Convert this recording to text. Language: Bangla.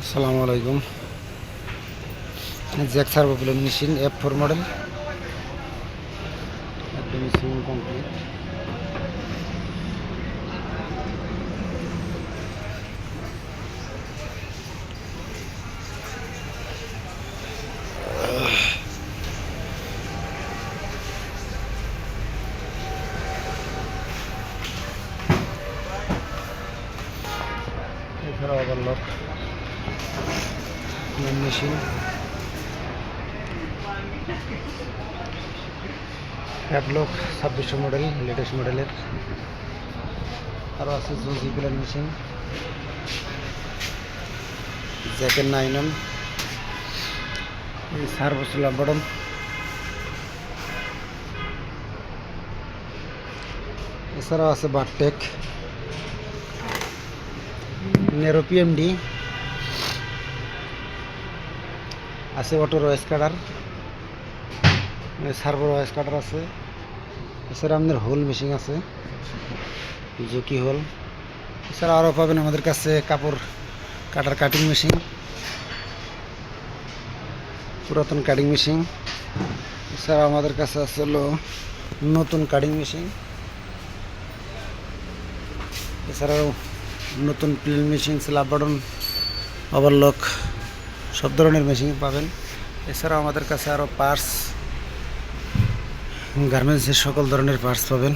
আসসালামু আলাইকুম। Jack servo plain machine F4 model, একটা মেশিন কমপ্লিট। এছাড়াও overlock machine, AppLock 2600 model, latest মডেলের। আরও আছে জোজি প্লেন মেশিন, জ্যাকের 9 এই সার্ভো স্ল্যাব বটম। এছাড়াও আছে বারটেক, নেরো পিএমডি আছে, অটো রয়েস কাটার, সার্ভো রয়েস কাটার আছে। এছাড়া আমাদের হোল মেশিন আছে, জুকি হোল। এছাড়া আরও পাবেন আমাদের কাছে কাপড় কাটার কাটিং মেশিন, পুরাতন কাটিং মেশিন। এছাড়া আমাদের কাছে আছে হলো নতুন কাটিং মেশিন। এছাড়াও নতুন plain machine, slab button, overlock সব ধরনের মেশিন পাবেন। এছাড়াও আমাদের কাছে আরও পার্টস, গার্মেন্টসের সকল ধরনের পার্টস পাবেন।